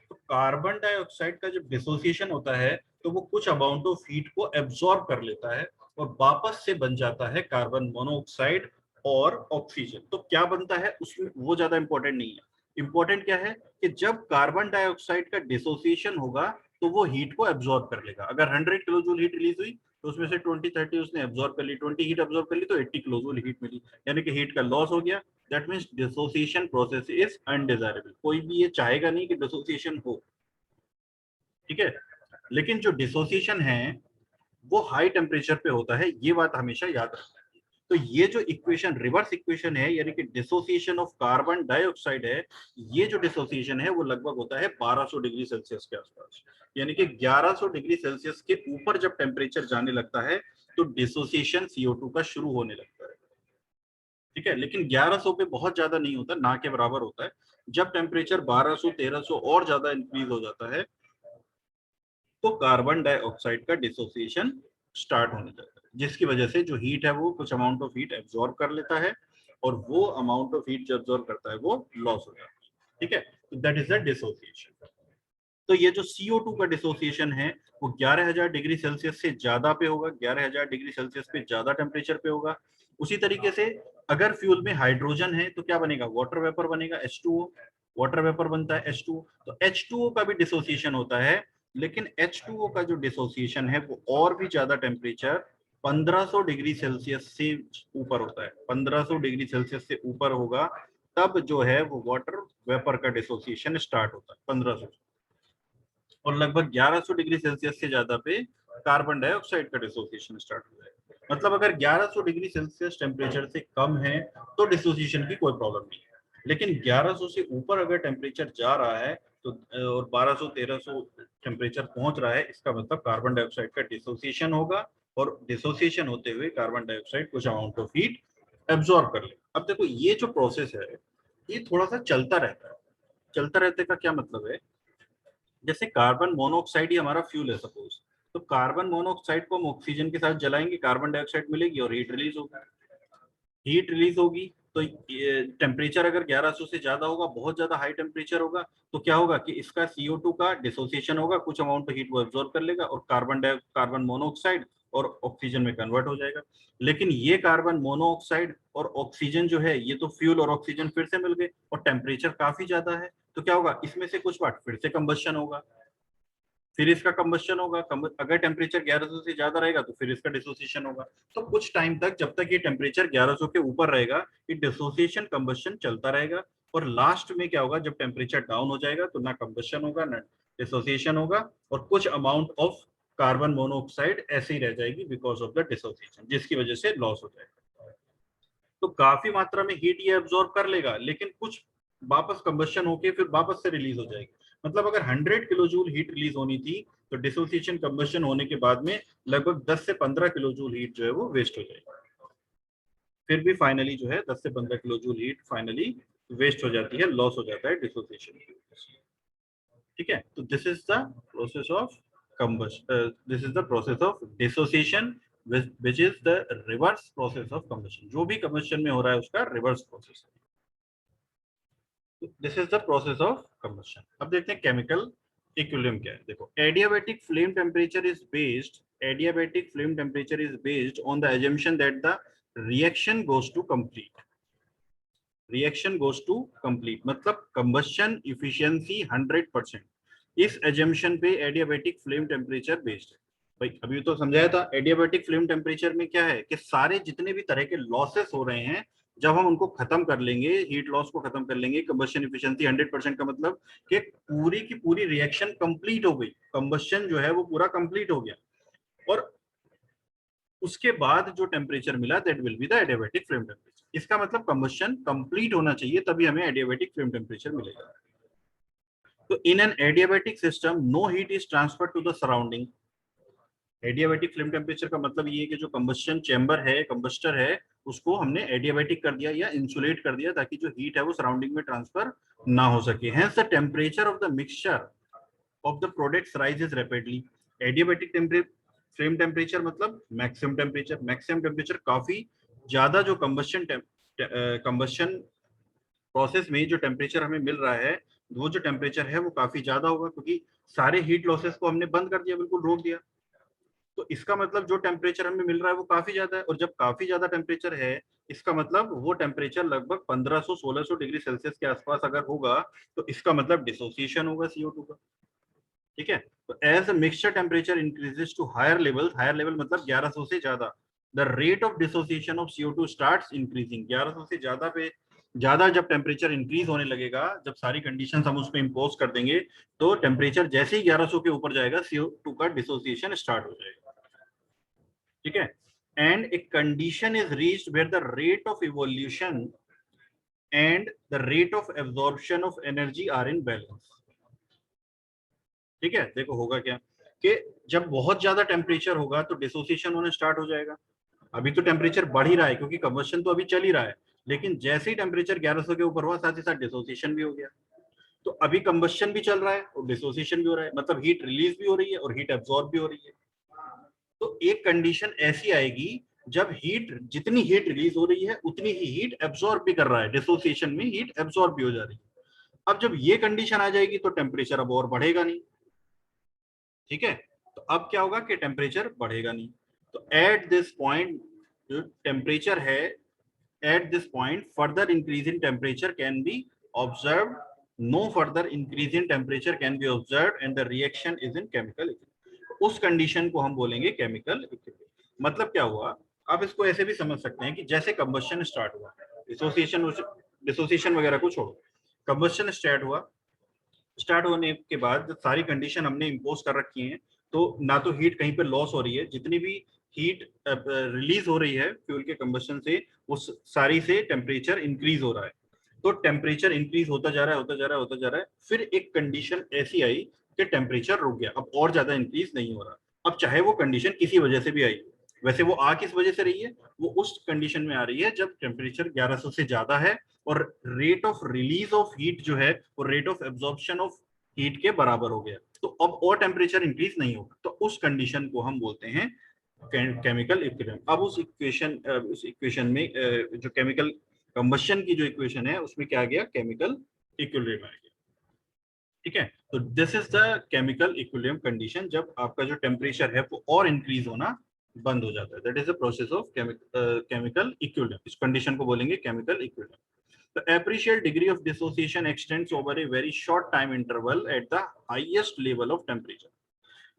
तो कार्बन डाइऑक्साइड का जब डिसोसिएशन होता है तो वो कुछ अमाउंट ऑफ हीट को एब्जॉर्ब कर लेता है और वापस से बन जाता है कार्बन मोनोऑक्साइड और ऑक्सीजन। तो क्या बनता है उसमें वो ज्यादा इंपॉर्टेंट नहीं है। इंपॉर्टेंट क्या है कि जब कार्बन डाइऑक्साइड का डिसोसिएशन होगा तो वो हीट को एब्जॉर्ब कर लेगा। अगर 100 किलो जूल हीट रिलीज हुई तो उसमें से 20-30 उसने एब्जॉर्ब कर ली, 20 हीट एब्जॉर्ब कर ली, तो 80 किलो जूल हीट मिली, यानी कि हीट का लॉस हो गया। That means dissociation process is undesirable. कोई भी ये चाहेगा नहीं कि डिसोसिएशन हो। ठीक है, लेकिन जो डिसोसिएशन है वो हाई टेम्परेचर पे होता है, ये बात हमेशा याद रखना है। तो ये जो इक्वेशन रिवर्स इक्वेशन है, यानी कि डिसोसिएशन ऑफ कार्बन डाइऑक्साइड है, ये जो डिसोसिएशन है वो लगभग होता है 1200 डिग्री सेल्सियस के आसपास। यानी कि 1100 डिग्री सेल्सियस के ऊपर जब टेम्परेचर जाने लगता है तो डिसोसिएशन CO2 का शुरू होने लगता है। ठीक है, लेकिन 1100 पे बहुत ज्यादा नहीं होता, ना के बराबर होता है। जब टेम्परेचर 1200-1300 और ज्यादा इंक्रीज हो जाता है तो कार्बन डाइऑक्साइड का डिसोसिएशन स्टार्ट होने लगता है, जिसकी वजह से जो हीट है वो कुछ अमाउंट ऑफ हीट एब्जॉर्ब कर लेता है, और वो अमाउंट ऑफ हीट जो एब्जॉर्ब करता है वो लॉस हो जाता है। ठीक है, तो दैट इज द डिसोसिएशन। तो ये जो CO2 का डिसोसिएशन है वो 11,000 डिग्री सेल्सियस से ज्यादा पे होगा, 11,000 डिग्री सेल्सियस पे ज्यादा टेम्परेचर पे होगा। उसी तरीके से अगर फ्यूल में हाइड्रोजन है तो क्या बनेगा, वाटर वेपर बनेगा, H2O। वाटर वेपर बनता है H2O, तो H2O का भी डिसोसिएशन होता है लेकिन H2O का जो डिसोसिएशन है वो और भी ज्यादा टेम्परेचर 1500 डिग्री सेल्सियस से ऊपर होता है। 1500 डिग्री सेल्सियस से ऊपर होगा तब जो है वो वाटर वेपर का डिसोसिएशन स्टार्ट होता है 1500, और लगभग 1100 डिग्री सेल्सियस से ज्यादा पे कार्बन डाइऑक्साइड का डिसोसिएशन स्टार्ट हो जाएगा। मतलब अगर 1100 डिग्री सेल्सियस टेम्परेचर से कम है तो डिसोसिएशन की कोई प्रॉब्लम नहीं है, लेकिन 1100 से ऊपर अगर टेम्परेचर जा रहा है तो और 1200-1300 टेम्परेचर पहुंच रहा है, इसका मतलब कार्बन डाइऑक्साइड का डिसोसिएशन होगा, और डिसोसिएशन होते हुए कार्बन डाइऑक्साइड कुछ अमाउंट ऑफ हीट एब्जॉर्ब कर ले। अब देखो ये जो प्रोसेस है ये थोड़ा सा चलता रहता है। चलता रहते का क्या मतलब है, जैसे कार्बन मोनोऑक्साइड ही हमारा फ्यूल है सपोज, तो कार्बन मोनोऑक्साइड को हम ऑक्सीजन के साथ जलाएंगे, कार्बन डाइऑक्साइड मिलेगी और हीट रिलीज होगी। हीट रिलीज होगी तो टेम्परेचर अगर 1100 से ज्यादा होगा, बहुत ज्यादा हाई टेम्परेचर होगा, तो क्या होगा कि इसका CO2 का डिसोसिएशन होगा, कुछ अमाउंट ऑफ हीट वो एब्जॉर्ब कर लेगा और कार्बन मोनोऑक्साइड और ऑक्सीजन में कन्वर्ट हो जाएगा। लेकिन ये कार्बन मोनोऑक्साइड और ऑक्सीजन जो है ये तो फ्यूल और ऑक्सीजन फिर से मिल गए और टेम्परेचर काफी ज्यादा है, तो क्या होगा इसमें से कुछ पार्ट फिर से कंबशन होगा, फिर इसका कंबशन होगा। अगर टेम्परेचर 1100 से ज्यादा रहेगा तो फिर इसका डिसोसिएशन होगा। तो कुछ टाइम तक जब तक ये टेम्परेचर 1100 के ऊपर रहेगा ये डिसोसिएशन कंबशन चलता रहेगा, और लास्ट में क्या होगा जब टेम्परेचर डाउन हो जाएगा तो ना कंबशन होगा ना डिसोसिएशन होगा, और कुछ अमाउंट ऑफ कार्बन मोनोऑक्साइड ऐसे ही रह जाएगी बिकॉज ऑफ द डिसोसिएशन, जिसकी वजह से लॉस हो जाएगा। तो काफी मात्रा में हीट ये एब्जॉर्ब कर लेगा, लेकिन कुछ वापस कंबशन होके फिर वापस से रिलीज हो जाएगी। मतलब अगर 100 किलो जूल हीट रिलीज होनी थी तो डिसोसिएशन कंबशन होने के बाद में लगभग 10 से 15 किलो जूल हीट जो है वो वेस्ट हो जाएगी। फिर भी फाइनली जो है 10 से 15 kilo joule heat finally waste हो जाती है, लॉस हो जाता है डिसोसिएशन की वजह से। ठीक है, तो this is the process of combustion, this is the process of dissociation which is the reverse process of combustion। जो भी combustion में हो रहा है उसका reverse process है। This is the process of combustion. अब देखते हैं केमिकल इक्विलिब्रियम क्या है। देखो adiabatic flame temperature is based, adiabatic flame temperature is based on the assumption that the reaction goes to complete, reaction goes to complete मतलब combustion efficiency 100%। इस assumption पे adiabatic flame temperature based है। भाई अभी तो समझाया था एडियाबैटिक फ्लेम टेम्परेचर में क्या है कि सारे जितने भी तरह के लॉसेस हो रहे हैं जब हम उनको खत्म कर लेंगे, हीट लॉस को खत्म कर लेंगे, कंबशन इफिशियंसी 100% का मतलब कि पूरी की पूरी रिएक्शन कंप्लीट हो गई, कंबशन जो है वो पूरा कंप्लीट हो गया, और उसके बाद जो टेम्परेचर मिला that will be the adiabatic flame temperature. इसका मतलब कंबशन कंप्लीट होना चाहिए तभी हमें एडियाबैटिक फ्लेम टेम्परेचर मिलेगा। तो in an adiabatic system no heat is transfer to the surrounding. Adiabatic flame temperature का मतलब ये है कि जो कंबशन चैम्बर है, कंबस्टर है, उसको हमने एडियाबैटिक कर दिया या इंसुलेट कर दिया ताकि जो हीट है वो सराउंडिंग में ट्रांसफर ना हो सके। Hence the temperature of the mixture of the products rises rapidly. Adiabatic flame temperature मतलब मैक्सिमम टेम्परेचर, मैक्सिमम टेम्परेचर काफी ज्यादा जो कंबशन प्रोसेस में जो टेम्परेचर हमें मिल रहा है वो जो टेम्परेचर है वो काफी ज्यादा होगा, क्योंकि सारे हीट लॉसेस को हमने बंद कर दिया, बिल्कुल रोक दिया। तो इसका मतलब जो टेम्परेचर हमें मिल रहा है वो काफी ज्यादा है, और जब काफी ज्यादा टेम्परेचर है इसका मतलब वो टेम्परेचर लगभग 1500-1600 डिग्री सेल्सियस के आसपास अगर होगा तो इसका मतलब डिसोसिएशन होगा CO2 का। ठीक है, तो as the mixture temperature increases to higher level मतलब 1100 से ज्यादा, the rate of dissociation of CO2 starts increasing. 1100 से ज्यादा पे ज्यादा जब टेम्परेचर इंक्रीज होने लगेगा, जब सारी कंडीशंस हम उस पर इम्पोज कर देंगे तो टेम्परेचर जैसे ही 1100 के ऊपर जाएगा CO2 का डिसोसिएशन स्टार्ट हो जाएगा। ठीक है, and a condition is reached where the rate of evolution and the rate of absorption of energy are in balance. ठीक है, देखो होगा क्या कि जब बहुत ज्यादा टेम्परेचर होगा तो डिसोसिएशन होना स्टार्ट हो जाएगा। अभी तो टेम्परेचर बढ़ ही रहा है क्योंकि कंबशन तो अभी चल ही रहा है, लेकिन जैसे ही टेम्परेचर 1100 के ऊपर हुआ साथ ही साथ डिसोसिएशन भी हो गया। तो अभी कंबशन भी चल रहा है और डिसोसिएशन भी हो रहा है, मतलब हीट रिलीज भी हो रही है और हीट एब्जॉर्ब भी हो रही है। तो एक कंडीशन ऐसी आएगी जब हीट जितनी हीट रिलीज हो रही है उतनी ही हीट एब्जॉर्ब भी कर रहा है, डिसोसिएशन में हीट एब्जॉर्ब भी हो जा रही है। अब जब ये कंडीशन आ जाएगी तो टेम्परेचर अब और बढ़ेगा नहीं। ठीक है, तो अब क्या होगा कि टेम्परेचर बढ़ेगा नहीं। तो एट दिस पॉइंट जो टेम्परेचर है, at this point further increase in temperature can be observe no further increase in temperature can be observe and the reaction is in chemical equilibrium. उस कंडीशन को हम बोलेंगे chemical equilibrium. मतलब क्या हुआ, आप इसको ऐसे भी समझ सकते हैं कि जैसे कंबशन स्टार्ट हुआ, डिसोसिएशन वगैरह को छोड़ो, कंबशन स्टार्ट हुआ, स्टार्ट होने के बाद जब सारी कंडीशन हमने इम्पोज कर रखी है, तो ना तो हीट कहीं पे लॉस हो रही है, जितनी भी हीट रिलीज हो रही है फ्यूल के कंबशन से, उस सारी से टेम्परेचर इंक्रीज हो रहा है। तो टेम्परेचर इंक्रीज होता जा रहा है, होता जा रहा है, होता जा रहा है। फिर एक कंडीशन ऐसी आई कि टेम्परेचर रुक गया, अब और ज्यादा इंक्रीज नहीं हो रहा। अब चाहे वो कंडीशन किसी वजह से भी आई, वैसे वो आ किस वजह से रही है, वो उस कंडीशन में आ रही है जब टेम्परेचर 1100 से ज्यादा है और rate of release of heat जो है वो rate of absorption of heat के बराबर हो गया। तो अब और टेम्परेचर इंक्रीज नहीं होगा, तो उस कंडीशन को हम बोलते हैं केमिकल इक्विलिब्रियम। अब उस इक्वेशन में जो केमिकल कंबशन की जो इक्वेशन है उसमें क्या आ गया, केमिकल इक्विलिब्रियम आ गया। ठीक है, तो this is the chemical equilibrium condition, जब आपका जो टेम्परेचर है वो और इंक्रीज होना बंद हो जाता है। That is the process of chemical equilibrium. इस कंडीशन को बोलेंगे chemical equilibrium. The appreciable degree of dissociation extends over a very short time interval at the highest level of temperature.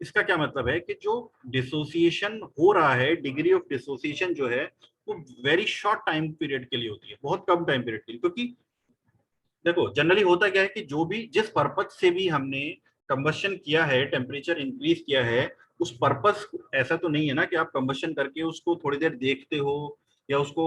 इसका क्या मतलब है कि जो डिसोसिएशन हो रहा है, डिग्री ऑफ डिसोसिएशन जो है वो वेरी शॉर्ट टाइम पीरियड के लिए होती है, बहुत कम टाइम पीरियड के लिए। क्योंकि देखो जनरली होता क्या है कि जो भी जिस पर्पज से भी हमने कंबशन किया है, टेम्परेचर इंक्रीज किया है, उस पर्पस ऐसा तो नहीं है ना कि आप कंबशन करके उसको थोड़ी देर देखते हो या उसको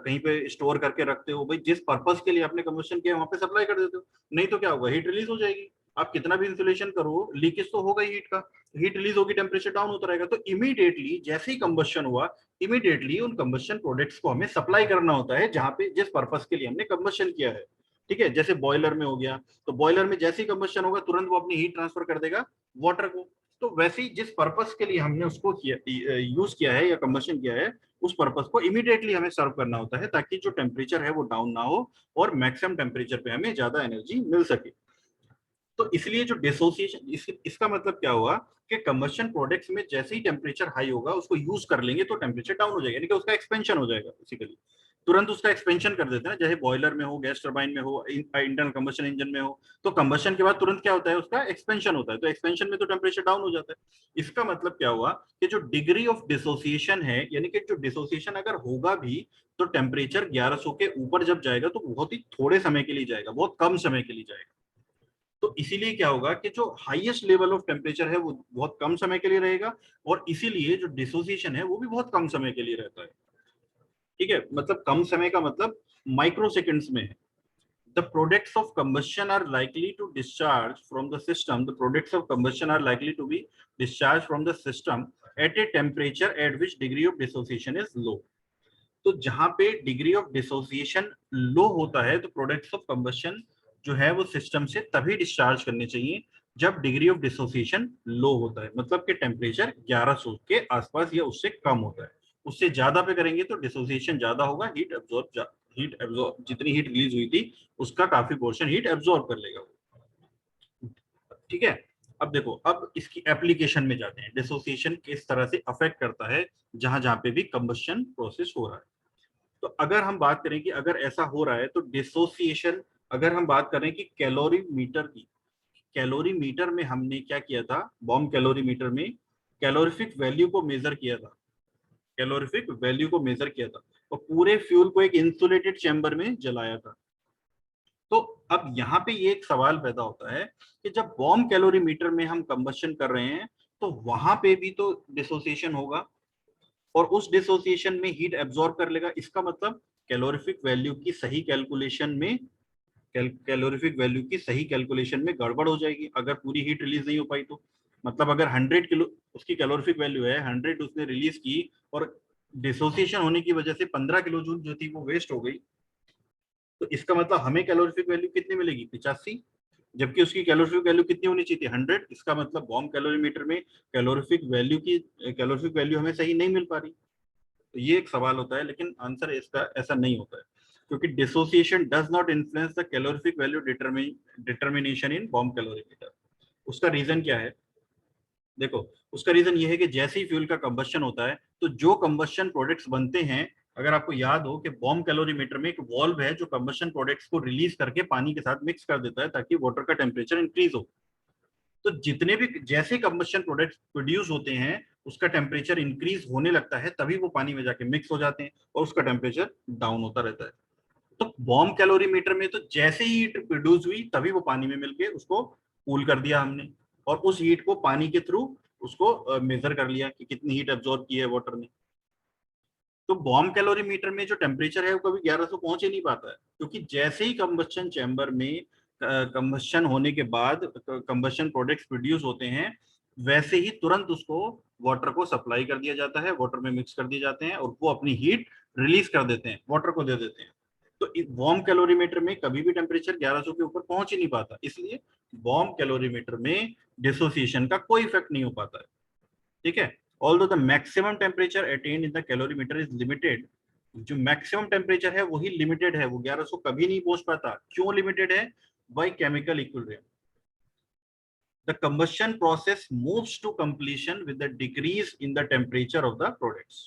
कहीं पे स्टोर करके रखते हो। भाई जिस पर्पस के लिए आपने कंबशन किया वहां पे सप्लाई कर देते हो, नहीं तो क्या होगा, हीट रिलीज हो जाएगी। आप कितना भी इंसुलेशन करो, लीकेज तो होगा ही हीट का, हीट रिलीज होगी, टेम्परेचर डाउन होता रहेगा। तो इमीडिएटली जैसे ही कंबशन हुआ, इमीडिएटली उन कंबशन प्रोडक्ट्स को हमें सप्लाई करना होता है जहां पे जिस पर्पस के लिए हमने कंबशन किया है। ठीक है, जैसे बॉयलर में हो गया, तो बॉयलर में जैसे ही कंबशन होगा तुरंत वो अपनी हीट ट्रांसफर कर देगा वाटर को। तो वैसे ही जिस पर्पस के लिए हमने उसको यूज किया है या कंबशन किया है, उस पर्पस को इमीडिएटली हमें सर्व करना होता है ताकि जो टेम्परेचर है वो डाउन ना हो और मैक्सिमम टेम्परेचर पे हमें ज्यादा एनर्जी मिल सके। तो इसलिए जो डिसोसिएशन, इसका मतलब क्या हुआ कि कंबशन प्रोडक्ट्स में जैसे ही टेम्परेचर हाई होगा उसको यूज कर लेंगे तो टेम्परेचर डाउन हो जाएगा, यानी कि उसका एक्सपेंशन हो जाएगा बेसिकली। तुरंत उसका एक्सपेंशन कर देते हैं, चाहे बॉयलर में हो, गैस टरबाइन में हो, इंटरनल कंबशन इंजन में हो। तो कंबशन के बाद तुरंत क्या होता है, उसका एक्सपेंशन होता है, तो एक्सपेंशन में तो टेम्परेचर डाउन हो जाता है। इसका मतलब क्या हुआ कि जो डिग्री ऑफ डिसोसिएशन है, यानी कि जो डिसोसिएशन अगर होगा भी तो टेम्परेचर 1100 के ऊपर जब जाएगा तो बहुत ही थोड़े समय के लिए जाएगा, बहुत कम समय के लिए जाएगा। तो इसीलिए क्या होगा कि जो हाईएस्ट लेवल ऑफ टेम्परेचर है वो बहुत कम समय के लिए रहेगा, और इसीलिए जो डिसोसिएशन है वो भी बहुत कम समय के लिए रहता है। ठीक है, मतलब कम समय का मतलब माइक्रो सेकेंड्स में है। The products of combustion are likely to discharge from the system. The products of combustion are likely to be discharged from the system at a temperature at which degree of dissociation is low. तो जहां पे degree of dissociation लो होता है तो products of combustion जो है वो system से तभी डिस्चार्ज करने चाहिए जब डिग्री ऑफ डिसोसिएशन लो होता है, मतलब कि टेम्परेचर 1100 के आसपास या उससे कम होता है। उससे ज्यादा पे करेंगे तो डिसोसिएशन ज्यादा होगा, हीट एब्जॉर्ब जितनी हीट रिलीज हुई थी उसका काफी पोर्शन हीट एब्जॉर्ब कर लेगा। ठीक है, अब देखो, अब इसकी एप्लीकेशन में जाते हैं, डिसोसिएशन किस तरह से अफेक्ट करता है जहां जहां पे भी कंबशन प्रोसेस हो रहा है। तो अगर हम बात करें कि अगर ऐसा हो रहा है तो डिसोसिएशन, अगर हम बात करें कि कैलोरी मीटर की, कैलोरी मीटर में हमने क्या किया था, बॉम्ब कैलोरी मीटर में कैलोरीफिक वैल्यू को मेजर किया था, कैलोरीफिक वैल्यू को मेजर किया था और पूरे फ्यूल को एक इंसुलेटेड चैम्बर में जलाया था। तो अब यहाँ पे ये एक सवाल पैदा होता है कि जब बॉम्ब कैलोरी मीटर में हम कंबशन कर रहे हैं तो वहां पे भी तो डिसोसिएशन होगा और उस डिसोसिएशन में हीट एब्जॉर्ब कर लेगा। इसका मतलब कैलोरीफिक वैल्यू की सही कैलकुलेशन में, कैलोरीफिक वैल्यू की सही कैलकुलेशन में गड़बड़ हो जाएगी अगर पूरी हीट रिलीज नहीं हो पाई तो। मतलब अगर 100 किलो उसकी कैलोरीफिक वैल्यू है, 100 उसने रिलीज की और डिसोसिएशन होने की वजह से 15 किलो जूल जो थी वो वेस्ट हो गई, तो इसका मतलब हमें कैलोरीफिक वैल्यू कितनी मिलेगी, 85, जबकि उसकी कैलोरीफिक वैल्यू कितनी होनी चाहिए थी, 100। इसका मतलब बॉम्ब कैलोरीमीटर में कैलोरीफिक वैल्यू हमें सही नहीं मिल पा रही। तो ये एक सवाल होता है, लेकिन आंसर इसका ऐसा नहीं होता है क्योंकि dissociation does not influence the calorific value determination in bomb calorimeter. उसका रीजन क्या है, देखो उसका रीजन ये है कि जैसे ही फ्यूल का कंबशन होता है तो जो कंबशन प्रोडक्ट्स बनते हैं अगर आपको याद हो कि बॉम्ब कैलोरीमीटर में एक वॉल्व है जो कंबशन प्रोडक्ट्स को रिलीज करके पानी के साथ मिक्स कर देता है ताकि वाटर का टेम्परेचर इंक्रीज हो। तो जितने भी जैसे कंबशन प्रोडक्ट्स प्रोड्यूस होते हैं उसका टेम्परेचर इंक्रीज होने लगता है, तभी वो पानी में जाके मिक्स हो जाते हैं और उसका टेम्परेचर डाउन होता रहता है। तो बॉम्ब कैलोरीमीटर में तो जैसे ही हीट प्रोड्यूस हुई तभी वो पानी में मिलके उसको कूल कर दिया हमने, और उस हीट को पानी के थ्रू उसको मेजर कर लिया कि कितनी हीट एब्जॉर्ब की है वाटर ने। तो बॉम्ब कैलोरीमीटर में जो टेम्परेचर है वो कभी 1100 पहुंच ही नहीं पाता है, क्योंकि जैसे ही कंबस्शन चैम्बर में कंबस्शन होने के बाद कंबस्शन प्रोडक्ट्स प्रोड्यूस होते हैं, वैसे ही तुरंत उसको वाटर को सप्लाई कर दिया जाता है, वाटर में मिक्स कर दिए जाते हैं और वो अपनी हीट रिलीज कर देते हैं, वाटर को दे देते हैं। तो बॉम्ब कैलोरीमीटर में कभी भी टेम्परेचर 1100 के ऊपर पहुंच ही नहीं पाता, इसलिए बॉम्ब कैलोरीमीटर में डिसोसिएशन का कोई इफेक्ट नहीं हो पाता है। ठीक है, although the maximum temperature attend in the calorimeter is limited, जो मैक्सिमम टेम्परेचर है वही लिमिटेड है, वो 1100 कभी नहीं पहुंच पाता। क्यों लिमिटेड है? By chemical equilibrium, the combustion process moves to completion with the decrease in the temperature of the products।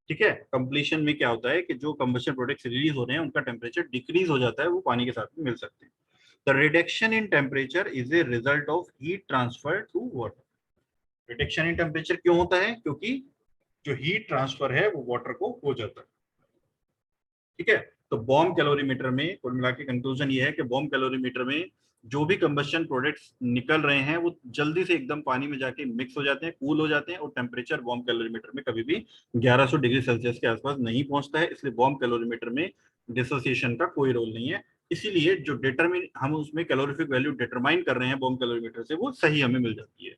ठीक है, कंप्लीशन में क्या होता है कि जो कंबशन प्रोडक्ट्स रिलीज हो रहे हैं उनका टेम्परेचर डिक्रीज हो जाता है, वो पानी के साथ में मिल सकते हैं। The reduction in temperature is a result of heat transfer to water. Reduction in temperature क्यों होता है? क्योंकि जो हीट ट्रांसफर है वो वाटर को हो जाता है। ठीक है, तो बॉम्ब कैलोरीमीटर में कुल मिला के कंक्लूजन ये है कि बॉम्ब कैलोरीमीटर में जो भी कंबशन प्रोडक्ट्स निकल रहे हैं वो जल्दी से एकदम पानी में जाके मिक्स हो जाते हैं, कूल हो जाते हैं, और टेम्परेचर बॉम्ब कैलोरीमीटर में कभी भी 1100 डिग्री सेल्सियस के आसपास नहीं पहुंचता है। इसलिए बॉम्ब कैलोरीमीटर में डिसोसिएशन का कोई रोल नहीं है। इसीलिए जो डिटरमिन हम उसमें कैलोरीफिक वैल्यू डिटरमाइन कर रहे हैं बॉम्ब कैलोरीमीटर से, वो सही हमें मिल जाती है,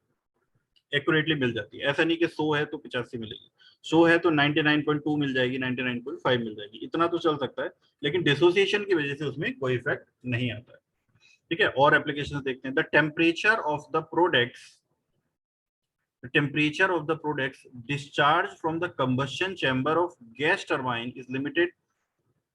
एक्यूरेटली मिल जाती है। ऐसा नहीं कि 100 है तो 85 मिलेगी, 100 है तो 99.2 मिल जाएगी, 99.5 मिल जाएगी, इतना तो चल सकता है। लेकिन डिसोसिएशन की वजह से उसमें कोई इफेक्ट नहीं आता है। ठीक है, और एप्लीकेशन देखते हैं। The temperature of the products, the temperature of the products discharged from the combustion chamber of gas turbine is limited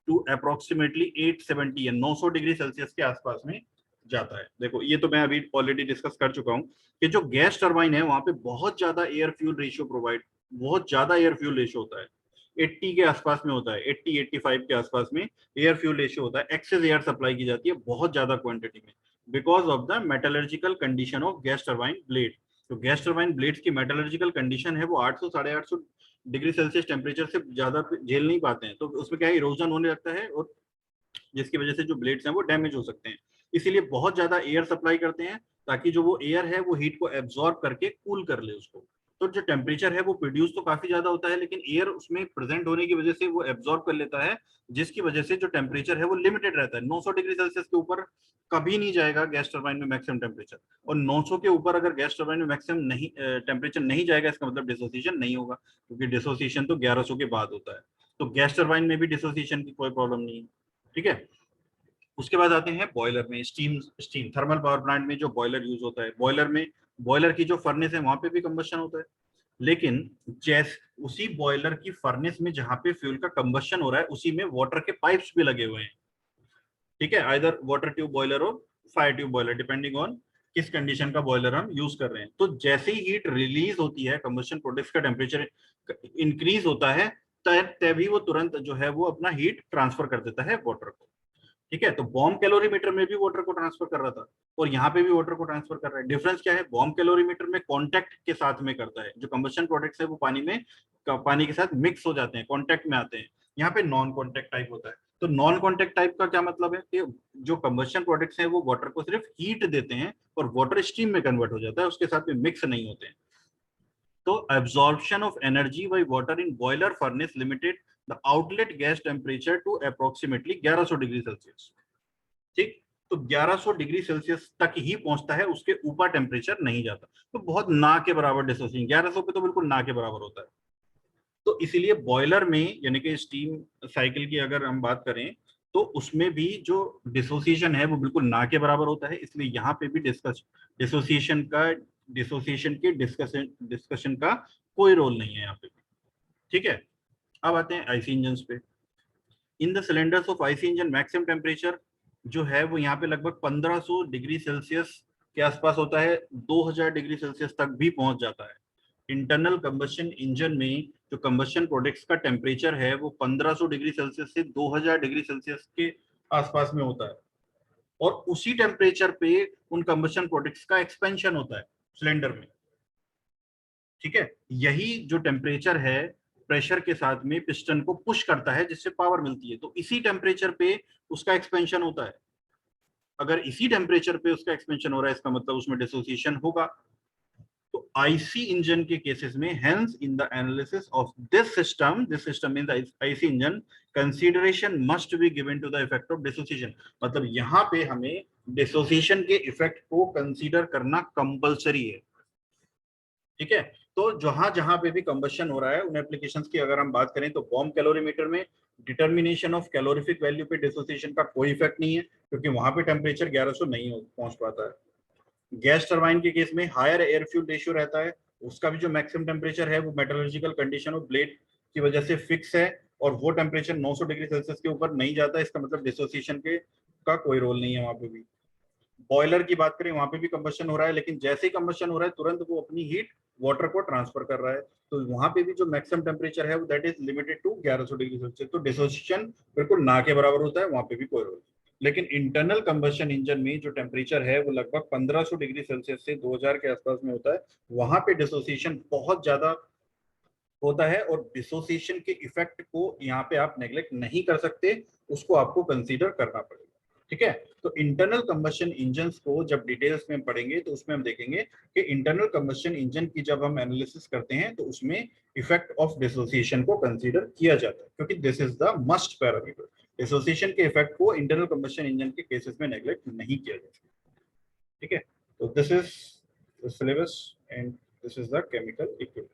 to approximately 870 या 900 डिग्री सेल्सियस के आसपास में जाता है। देखो ये तो मैं अभी ऑलरेडी डिस्कस कर चुका हूं कि जो गैस टरबाइन है वहां पे बहुत ज्यादा एयर फ्यूल रेशियो बहुत ज्यादा एयर फ्यूल रेशियो होता है, 80 के आसपास में होता है, 80-85 के आसपास में एयर फ्यूल रेशियो होता है। एक्सेस एयर सप्लाई की जाती है बहुत ज्यादा क्वांटिटी में, because of the metallurgical condition of gas turbine blade. तो गैस टरबाइन ब्लेड्स की मेटलर्जिकल कंडीशन है वो 800 850 डिग्री सेल्सियस टेम्परेचर से ज्यादा झेल नहीं पाते हैं, तो उसमें क्या है, इरोजन होने लगता है, और जिसकी वजह से जो ब्लेड्स हैं वो डैमेज हो सकते हैं। इसीलिए बहुत ज्यादा एयर सप्लाई करते हैं ताकि जो वो एयर है वो हीट को एब्जॉर्ब करके कूल कर ले उसको। तो जो टेम्परेचर है वो प्रोड्यूस तो काफी ज्यादा होता है, लेकिन एयर उसमें प्रेजेंट होने की वजह से वो एब्जॉर्ब कर लेता है, जिसकी वजह से जो टेम्परेचर है वो लिमिटेड रहता है। 900 डिग्री सेल्सियस के ऊपर कभी नहीं जाएगा गैस टरबाइन में मैक्सिमम टेम्परेचर, और 900 के ऊपर अगर गैस टरबाइन में मैक्सिमम नहीं टेम्परेचर नहीं जाएगा, इसका मतलब डिसोसिएशन नहीं होगा, क्योंकि डिसोसिएशन तो 1100 के बाद होता है। तो गैस टरबाइन में भी डिसोसिएशन की कोई प्रॉब्लम नहीं है। ठीक है, उसके बाद आते हैं बॉयलर में। Steam steam thermal power plant में जो बॉयलर यूज होता है, बॉयलर में बॉयलर की जो फर्नेस है वहां पे भी कंबशन होता है, लेकिन जैसे उसी बॉयलर की फर्नेस में जहां पे फ्यूल का कंबशन हो रहा है उसी में वाटर के पाइप्स भी लगे हुए हैं। ठीक है, आइदर वाटर ट्यूब बॉयलर और fire tube boiler, depending on किस कंडीशन का बॉयलर हम यूज कर रहे हैं। तो जैसे ही हीट रिलीज होती है, कंबशन प्रोडक्ट्स का टेम्परेचर इंक्रीज होता है, तभी वो तुरंत जो है वो अपना हीट ट्रांसफर कर देता है वाटर को। ठीक है, तो बॉम्ब कैलोरीमीटर में भी वाटर को ट्रांसफर कर रहा था और यहाँ पे भी वाटर को ट्रांसफर कर रहा है। डिफरेंस क्या है? बॉम्ब कैलोरीमीटर में कांटेक्ट के साथ में करता है, जो कंबशन प्रोडक्ट्स है वो पानी के साथ मिक्स हो जाते हैं, कांटेक्ट में आते हैं। यहाँ पे नॉन कांटेक्ट टाइप होता है। तो नॉन कांटेक्ट टाइप का क्या मतलब है कि जो कंबशन प्रोडक्ट्स हैं वो वाटर को सिर्फ हीट देते हैं और वाटर स्टीम में कन्वर्ट हो जाता है, उसके साथ में मिक्स नहीं होते हैं। तो absorption of energy by water in boiler furnace limited the outlet gas temperature to approximately 1100 degree Celsius. ठीक, तो 1100 डिग्री सेल्सियस तक ही पहुंचता है, उसके ऊपर टेम्परेचर नहीं जाता। तो बहुत ना के बराबर डिसोसिएशन, 1100 पे तो बिल्कुल ना के बराबर होता है। तो इसीलिए बॉयलर में यानी कि स्टीम साइकिल की अगर हम बात करें तो उसमें भी जो डिसोसिएशन है वो बिल्कुल ना के बराबर होता है। इसलिए यहाँ पे भी डिसोसिएशन का डिसोसिएशन के डिस्कशन डिस्कशन का कोई रोल नहीं है यहाँ पे। ठीक है, अब आते हैं आईसी इंजन पे। In the cylinders of IC engine maximum temperature जो है वो यहाँ पे लगभग 1500 डिग्री सेल्सियस के आसपास होता है, 2000 डिग्री सेल्सियस तक भी पहुंच जाता है। इंटरनल कंबशन इंजन में जो कंबशन प्रोडक्ट्स का टेम्परेचर है वो 1500 डिग्री सेल्सियस से 2000 डिग्री सेल्सियस के आसपास में होता है, और उसी टेम्परेचर पे उन कंबशन प्रोडक्ट्स का एक्सपेंशन होता है सिलेंडर में। ठीक है, यही जो टेम्परेचर है प्रेशर के साथ में पिस्टन को पुश करता है जिससे पावर मिलती है, तो इसी टेम्परेचर पे उसका एक्सपेंशन होता है। अगर इसी टेम्परेचर पे उसका एक्सपेंशन हो रहा है इसका मतलब उसमें डिसोसिएशन होगा। तो आईसी इंजन के केसेस में hence in the analysis of this system means IC engine consideration must be given to the effect of dissociation. मतलब यहाँ पे हमें डिसोसिएशन के इफेक्ट को कंसीडर करना कंपलसरी है। ठीक है, तो जहां जहां पे भी कंबशन हो रहा है उन एप्लीकेशंस की अगर हम बात करें तो बॉम्ब कैलोरीमीटर में डिटर्मिनेशन ऑफ कैलोरीफिक वैल्यू पे डिसोसिएशन का कोई इफेक्ट नहीं है, क्योंकि वहां पे टेम्परेचर 1100 नहीं पहुंच पाता है। गैस टरबाइन के केस में हायर एयर फ्यूल रेशियो रहता है, उसका भी जो मैक्सिमम टेम्परेचर है वो मेटलर्जिकल कंडीशन ऑफ ब्लेड की वजह से फिक्स है, और वो टेम्परेचर 900 डिग्री सेल्सियस के ऊपर नहीं जाता, इसका मतलब डिसोसिएशन के का कोई रोल नहीं है वहां पे भी। बॉयलर की बात करें वहां पे भी कंबशन हो रहा है, लेकिन जैसे ही कंबशन हो रहा है तुरंत वो अपनी हीट वाटर को ट्रांसफर कर रहा है, तो वहां पे भी जो मैक्सिमम टेम्परेचर है वो that is limited to 1100 degree Celsius. तो डिसोसिएशन बिल्कुल ना के बराबर होता है, वहां पे भी कोई रोल। लेकिन इंटरनल कंबशन इंजन में जो टेम्परेचर है वो लगभग 1500 डिग्री सेल्सियस से 2000 के आसपास में होता है, वहां पे डिसोसिएशन बहुत ज्यादा होता है, और डिसोसिएशन के इफेक्ट को यहाँ पे आप नेग्लेक्ट नहीं कर सकते, उसको आपको कंसीडर करना पड़ेगा। ठीक है, तो इंटरनल कंबशन इंजन को जब डिटेल्स में पढ़ेंगे तो उसमें हम देखेंगे कि इंटरनल कंबशन इंजन की जब हम एनालिसिस करते हैं तो उसमें इफेक्ट ऑफ डिसोसिएशन को कंसीडर किया जाता है, क्योंकि this is the must parameter. Dissociation के इफेक्ट को इंटरनल कंबशन इंजन के केसेस में नेग्लेक्ट नहीं किया जा सकता। ठीक है, तो this is the syllabus and this is the chemical equipment.